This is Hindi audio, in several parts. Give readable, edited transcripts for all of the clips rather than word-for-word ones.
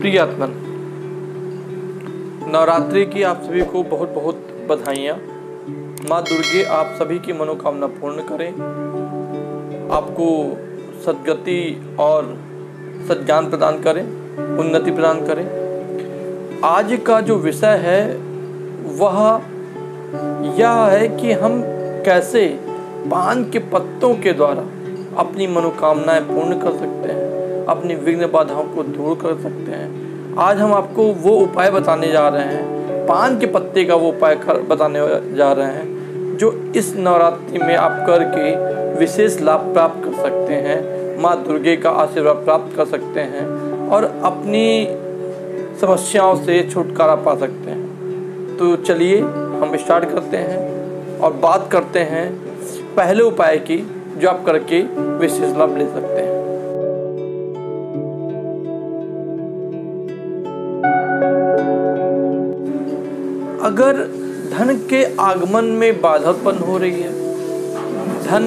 प्रियतमन, नवरात्रि की आप सभी को बहुत बहुत बधाइयाँ। माँ दुर्गे आप सभी की मनोकामना पूर्ण करें, आपको सद्गति और सद्ज्ञान प्रदान करें, उन्नति प्रदान करें। आज का जो विषय है वह यह है कि हम कैसे पान के पत्तों के द्वारा अपनी मनोकामनाएं पूर्ण कर सकते हैं, अपनी विघ्न बाधाओं को दूर कर सकते हैं। आज हम आपको वो उपाय बताने जा रहे हैं, पान के पत्ते का वो उपाय बताने जा रहे हैं जो इस नवरात्रि में आप करके विशेष लाभ प्राप्त कर सकते हैं, माँ दुर्गे का आशीर्वाद प्राप्त कर सकते हैं और अपनी समस्याओं से छुटकारा पा सकते हैं। तो चलिए हम स्टार्ट करते हैं और बात करते हैं पहले उपाय की जो आप करके विशेष लाभ ले सकते हैं। अगर धन के आगमन में बाधा उत्पन्न हो रही है, धन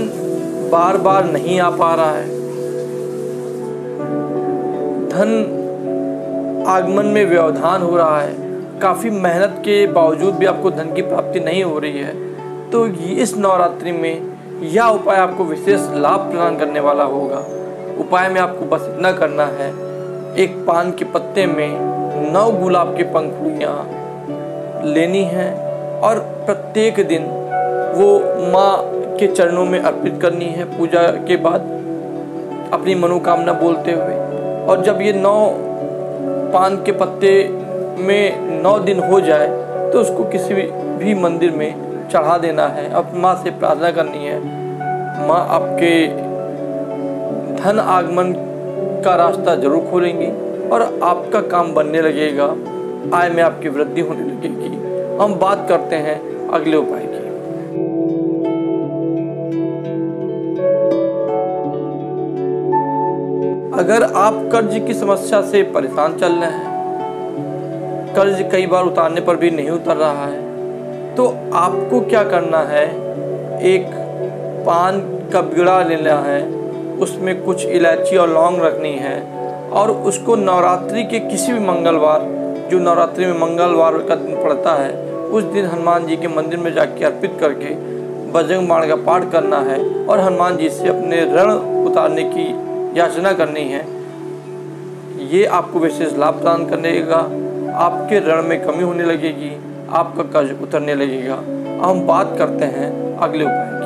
बार बार नहीं आ पा रहा है, धन आगमन में व्यवधान हो रहा है, काफ़ी मेहनत के बावजूद भी आपको धन की प्राप्ति नहीं हो रही है, तो इस नवरात्रि में यह उपाय आपको विशेष लाभ प्रदान करने वाला होगा। उपाय में आपको बस इतना करना है, एक पान के पत्ते में 9 गुलाब की पंखुड़ियाँ लेनी है और प्रत्येक दिन वो माँ के चरणों में अर्पित करनी है पूजा के बाद अपनी मनोकामना बोलते हुए। और जब ये 9 पान के पत्ते में 9 दिन हो जाए तो उसको किसी भी मंदिर में चढ़ा देना है। अब माँ से प्रार्थना करनी है, माँ आपके धन आगमन का रास्ता जरूर खोलेंगी और आपका काम बनने लगेगा, आय में आपकी वृद्धि होने लगेगी। हम बात करते हैं अगले उपाय की। अगर आप कर्ज की समस्या से परेशान चल रहे हैं, कर्ज कई बार उतारने पर भी नहीं उतर रहा है, तो आपको क्या करना है, एक पान का बीड़ा लेना है, उसमें कुछ इलायची और लौंग रखनी है और उसको नवरात्रि के किसी भी मंगलवार, जो नवरात्रि में मंगलवार का दिन पड़ता है, उस दिन हनुमान जी के मंदिर में जाके अर्पित करके बजरंग बाण का पाठ करना है और हनुमान जी से अपने ऋण उतारने की याचना करनी है। ये आपको विशेष लाभ प्रदान करेगा, आपके ऋण में कमी होने लगेगी, आपका कर्ज उतरने लगेगा। हम बात करते हैं अगले उपाय की।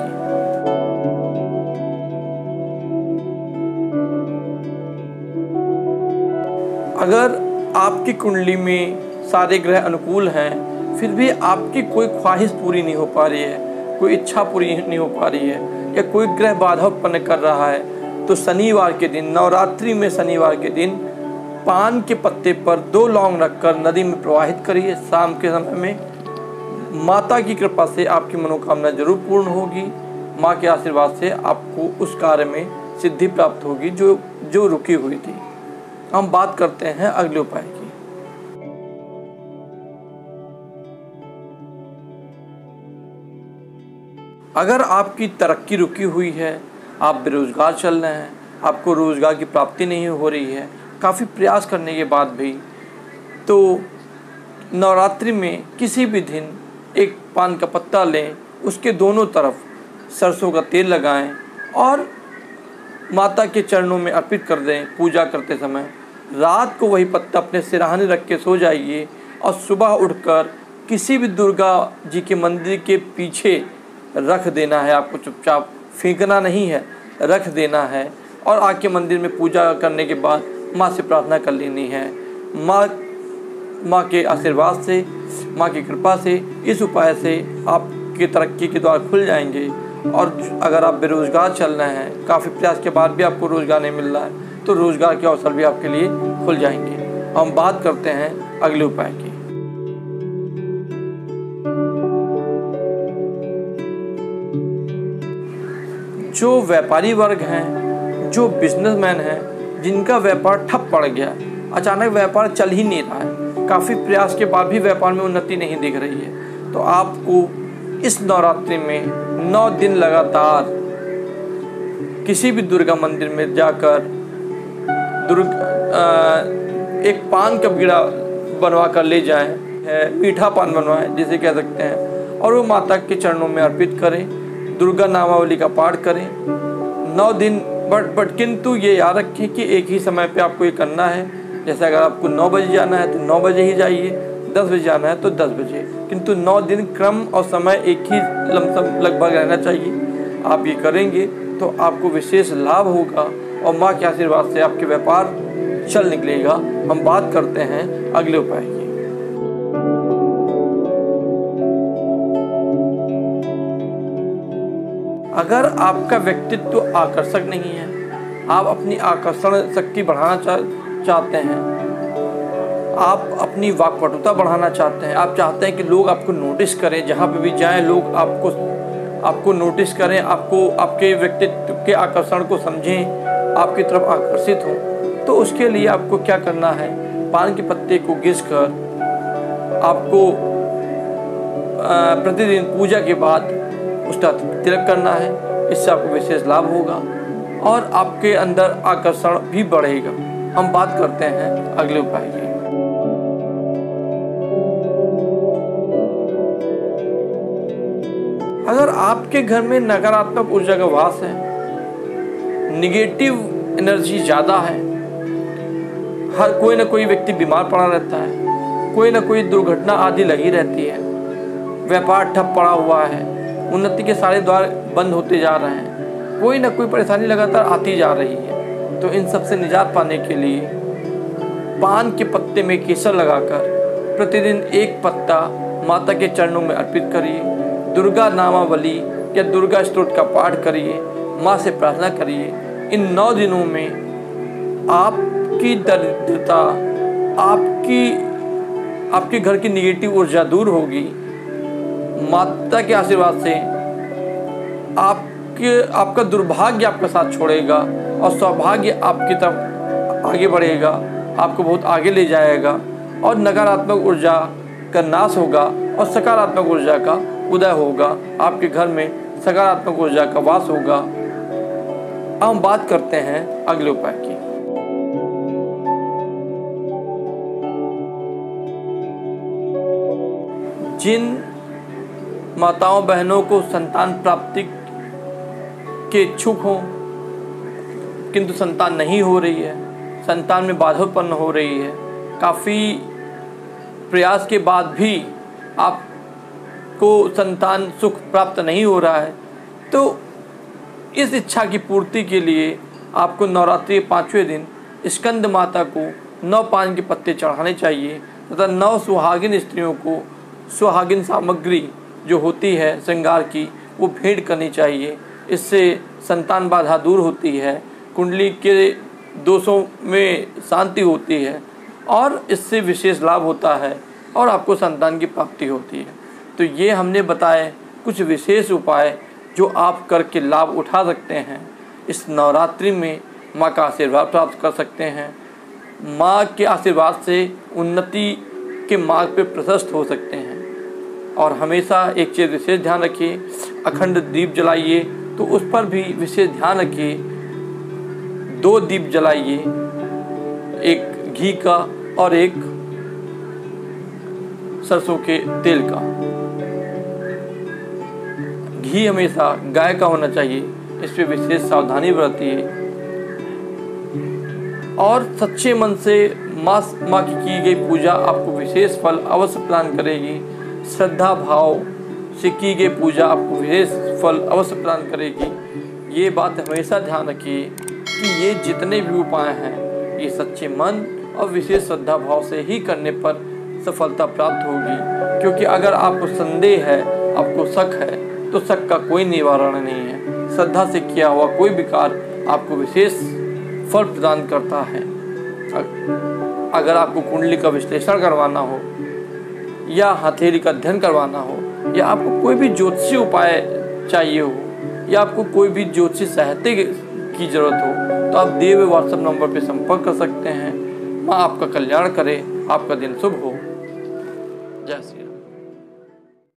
अगर आपकी कुंडली में सारे ग्रह अनुकूल हैं, फिर भी आपकी कोई ख्वाहिश पूरी नहीं हो पा रही है, कोई इच्छा पूरी नहीं हो पा रही है या कोई ग्रह बाधा उत्पन्न कर रहा है, तो शनिवार के दिन, नवरात्रि में शनिवार के दिन पान के पत्ते पर 2 लौंग रखकर नदी में प्रवाहित करिए। शाम के समय में माता की कृपा से आपकी मनोकामना जरूर पूर्ण होगी। माँ के आशीर्वाद से आपको उस कार्य में सिद्धि प्राप्त होगी जो रुकी हुई थी। हम बात करते हैं अगले उपाय की। अगर आपकी तरक्की रुकी हुई है, आप बेरोजगार चल रहे हैं, आपको रोजगार की प्राप्ति नहीं हो रही है, काफ़ी प्रयास करने के बाद भी, तो नवरात्रि में किसी भी दिन एक पान का पत्ता लें, उसके दोनों तरफ सरसों का तेल लगाएं और माता के चरणों में अर्पित कर दें। पूजा करते समय रात को वही पत्ता अपने सिरहाने रख के सो जाइए और सुबह उठकर किसी भी दुर्गा जी के मंदिर के पीछे रख देना है। आपको चुपचाप फेंकना नहीं है, रख देना है और आके मंदिर में पूजा करने के बाद माँ से प्रार्थना कर लेनी है। माँ के आशीर्वाद से, माँ की कृपा से, इस उपाय से आपकी तरक्की के द्वार खुल जाएंगे। और अगर आप बेरोजगार चल रहे हैं, काफ़ी प्रयास के बाद भी आपको रोजगार नहीं मिल रहा है, तो रोजगार के अवसर भी आपके लिए खुल जाएंगे। हम बात करते हैं अगले उपाय की। जो व्यापारी वर्ग हैं, जो बिजनेसमैन हैं, जिनका व्यापार ठप पड़ गया, अचानक व्यापार चल ही नहीं रहा है, काफ़ी प्रयास के बाद भी व्यापार में उन्नति नहीं दिख रही है, तो आपको इस नवरात्रि में 9 दिन लगातार किसी भी दुर्गा मंदिर में जाकर एक पान का बीड़ा बनवा कर ले जाएं, मीठा पान बनवाएं जिसे कह सकते हैं, और वो माता के चरणों में अर्पित करें। दुर्गा नामावली का पाठ करें 9 दिन। बट किंतु ये याद रखें कि एक ही समय पे आपको ये करना है। जैसे अगर आपको 9 बजे जाना है तो 9 बजे ही जाइए, 10 बजे जाना है तो 10 बजे, किंतु 9 दिन क्रम और समय एक ही लमसम लगभग रहना चाहिए। आप ये करेंगे तो आपको विशेष लाभ होगा और माँ के आशीर्वाद से आपके व्यापार चल निकलेगा। हम बात करते हैं अगले उपाय की। अगर आपका व्यक्तित्व आकर्षक नहीं है, आप अपनी आकर्षण शक्ति बढ़ाना चाहते हैं, आप अपनी वाक्पटुता बढ़ाना चाहते हैं, आप चाहते हैं कि लोग आपको नोटिस करें, जहाँ पे भी जाएं लोग आपको नोटिस करें, आपके व्यक्तित्व के आकर्षण को समझें, आपकी तरफ आकर्षित हों, तो उसके लिए आपको क्या करना है? पान के पत्ते को घिसकर आपको प्रतिदिन पूजा के बाद उसका तिलक करना है। इससे आपको विशेष लाभ होगा और आपके अंदर आकर्षण भी बढ़ेगा। हम बात करते हैं अगले उपाय की। अगर आपके घर में नकारात्मक ऊर्जा का वास है, निगेटिव एनर्जी ज़्यादा है, हर कोई ना कोई व्यक्ति बीमार पड़ा रहता है, कोई ना कोई दुर्घटना आदि लगी रहती है, व्यापार ठप पड़ा हुआ है, उन्नति के सारे द्वार बंद होते जा रहे हैं, कोई ना कोई परेशानी लगातार आती जा रही है, तो इन सब से निजात पाने के लिए पान के पत्ते में केसर लगाकर प्रतिदिन एक पत्ता माता के चरणों में अर्पित करिए। दुर्गा नामावली या दुर्गा स्तोत्र का पाठ करिए, माँ से प्रार्थना करिए। इन 9 दिनों में आपकी दरिद्रता, आपके घर की निगेटिव ऊर्जा दूर होगी। माता के आशीर्वाद से आपका दुर्भाग्य आपका साथ छोड़ेगा और सौभाग्य आपकी तरफ आगे बढ़ेगा, आपको बहुत आगे ले जाएगा और नकारात्मक ऊर्जा का नाश होगा और सकारात्मक ऊर्जा का उदय होगा। आपके घर में सकारात्मक ऊर्जा का वास होगा। अब हम बात करते हैं अगले उपाय की। जिन माताओं बहनों को संतान प्राप्ति के इच्छुक हों किंतु संतान नहीं हो रही है, संतान में बाधा उत्पन्न हो रही है, काफ़ी प्रयास के बाद भी आपको संतान सुख प्राप्त नहीं हो रहा है, तो इस इच्छा की पूर्ति के लिए आपको नवरात्रि 5वें दिन स्कंद माता को 9 पान के पत्ते चढ़ाने चाहिए तथा 9 सुहागिन स्त्रियों को सुहागिन सामग्री जो होती है श्रृंगार की वो भेंट करनी चाहिए। इससे संतान बाधा दूर होती है, कुंडली के दोषों में शांति होती है और इससे विशेष लाभ होता है और आपको संतान की प्राप्ति होती है। तो ये हमने बताए कुछ विशेष उपाय जो आप करके लाभ उठा सकते हैं। इस नवरात्रि में माँ का आशीर्वाद प्राप्त कर सकते हैं, माँ के आशीर्वाद से उन्नति के मार्ग पे प्रशस्त हो सकते हैं। और हमेशा एक चीज़ विशेष ध्यान रखिए, अखंड दीप जलाइए तो उस पर भी विशेष ध्यान रखिए। 2 दीप जलाइए, एक घी का और एक सरसों के तेल का। घी हमेशा गाय का होना चाहिए, इस पर विशेष सावधानी बरतिए और सच्चे मन से माँ की गई पूजा आपको विशेष फल अवश्य प्रदान करेगी। श्रद्धा भाव से की गई पूजा आपको विशेष फल अवश्य प्रदान करेगी। ये बात हमेशा ध्यान रखिए कि ये जितने भी उपाय हैं ये सच्चे मन और विशेष श्रद्धा भाव से ही करने पर सफलता प्राप्त होगी। क्योंकि अगर आपको संदेह है, आपको शक है, तो शक का कोई निवारण नहीं है। श्रद्धा से किया हुआ कोई भी कार्य आपको विशेष फल प्रदान करता है। अगर आपको कुंडली का विश्लेषण करवाना हो या हथेली का अध्ययन करवाना हो या आपको कोई भी ज्योतिषी उपाय चाहिए हो या आपको कोई भी ज्योतिषी सहायता की जरूरत हो तो आप दिए हुए व्हाट्सएप नंबर पर संपर्क कर सकते हैं। माँ आपका कल्याण करे, आपका दिन शुभ हो। जय श्री